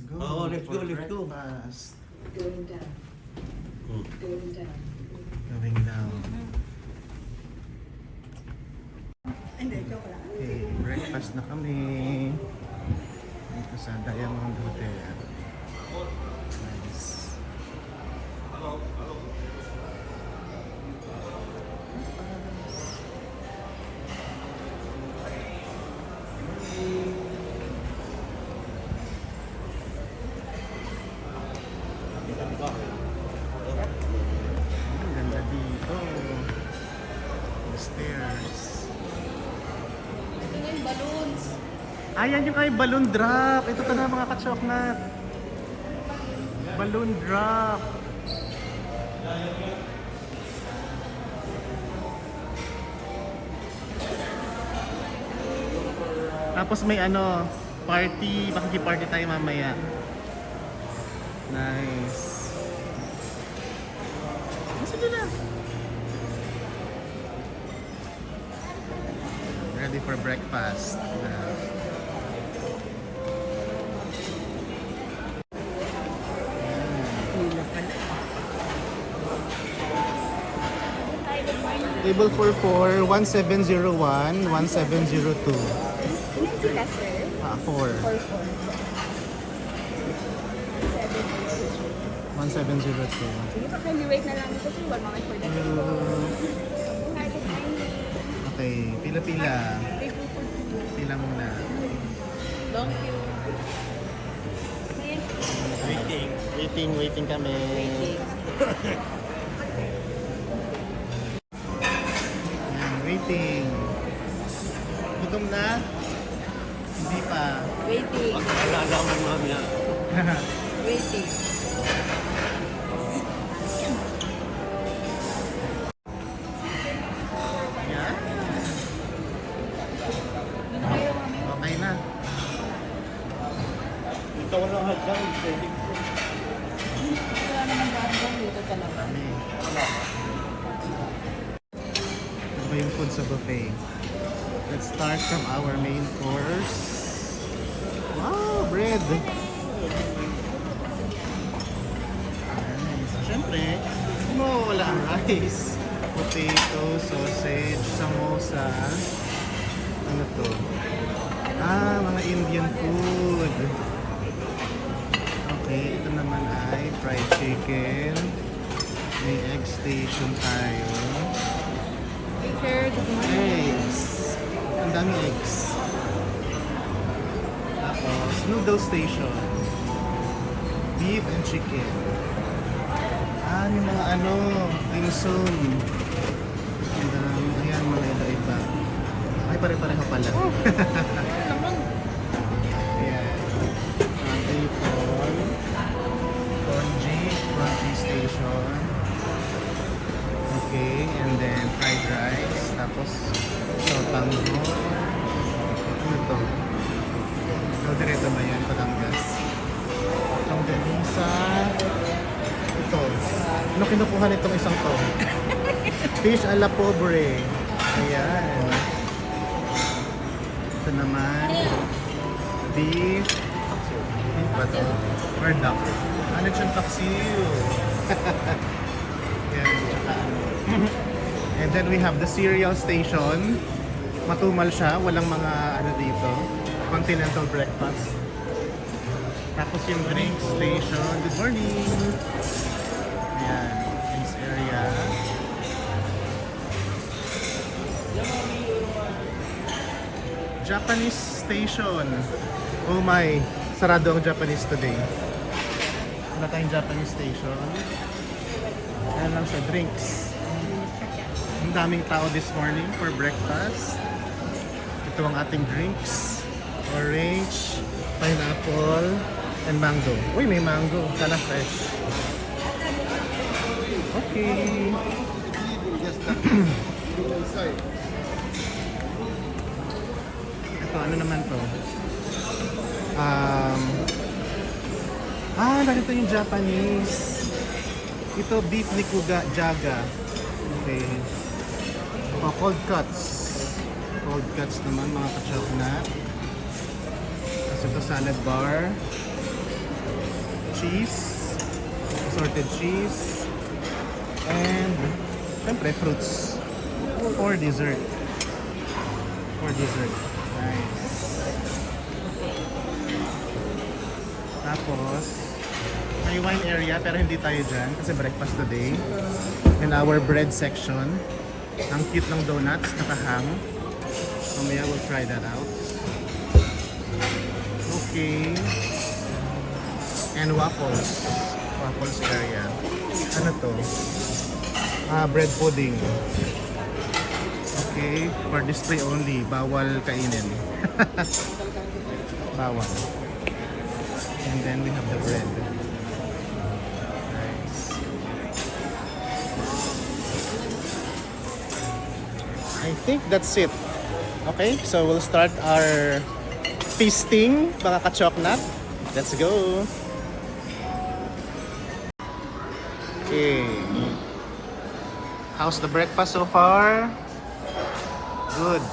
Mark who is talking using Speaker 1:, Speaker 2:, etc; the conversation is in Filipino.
Speaker 1: go.
Speaker 2: Oh, let's go,
Speaker 1: for
Speaker 2: let's go.
Speaker 1: breakfast.
Speaker 3: Going down. Going down.
Speaker 1: Going down.
Speaker 3: Hindi, joke lang.
Speaker 1: Okay, breakfast na kami. Dito sa Diamond Hotel. Nice. Ang ganda dito. The stairs.
Speaker 3: Ito na yung balloons.
Speaker 1: Ayan yung kay balloon drop. Ito to na mga kachoknat. Balloon drop. Tapos may ano, party. Makiki-party tayo mamaya. Nice. Sige na. Ready for breakfast. Table for 4, 1701, 1702.
Speaker 3: Ilan sila, sir?
Speaker 1: 4.
Speaker 3: 4-4.
Speaker 1: 1702.
Speaker 3: Sige pa, can you wait na lang ito sir? One moment for the
Speaker 1: Okay, pila-pila. Pila muna.
Speaker 3: Long queue.
Speaker 1: Waiting kami. Ayan, waiting. Gutom na? Hindi pa.
Speaker 3: Waiting.
Speaker 2: Alala ko mamaya.
Speaker 3: Waiting.
Speaker 1: Ayan.
Speaker 3: Doon na kayo, mami.
Speaker 1: Okay na.
Speaker 2: Ito ko lang hadlang.
Speaker 3: Wala naman hanggang dito talaga.
Speaker 1: Kami. Ano ba yung food sa buffet? Let's start from our main course. Wow, bread! Nice. Siyempre, mo wala ang rice. Potato, sausage, samosa. Ano to? Ah, mga Indian food. Okay, ito naman ay fried chicken. May egg station tayo.
Speaker 3: Sir, good morning.
Speaker 1: Eggs. Ang daming eggs. Tapos, noodle station. Beef and chicken. Ah, yung mga ano, dim sum. And ayan, mga iba-iba. Ay, pare-pareho pala. Ayan. Bacon. Congee station. Okay, and then fried rice. Tapos, sotango. Ano to? Direto ba yan? Patangas. Longganisa. Ito. Ano kinukuha nitong isang to? Fish a la pobre. Ayan. Ito naman. Beef. Beef ba to? Or duck? Ano siyang taksiyo? Ayan, tsaka ano. And then we have the cereal station. Matumal siya, walang mga ano dito. Continental breakfast. Tapos yung drink station. Good morning! Ayan, this area. Japanese station. Oh my, sarado ang Japanese today. Wala tayong Japanese station. Ayan lang siya, drinks. Ang daming tao this morning for breakfast. Ito ang ating drinks. Orange, pineapple, and mango. Uy, may mango. Sana fresh. Okay. Ito, ano naman to? Ganito yung Japanese. Ito, beef nikuga jaga. Okay. Oh, cold cuts. Cold cuts naman, mga kachoknat. Tapos ito, salad bar. cheese, assorted cheese, and syempre fruits for dessert. For dessert. Nice. Tapos, may wine area pero hindi tayo dyan kasi breakfast today. In our bread section, ang cute ng donuts, nakahang. Mamaya we'll try that out. Okay. And waffles. Waffles area. Ano to? Bread pudding. Okay. For display only. Bawal kainin. Bawal. And then we have the bread. Nice. I think that's it. Okay, so we'll start our feasting, mga ka-choknat. Let's go! Okay. How's the breakfast so far? Good.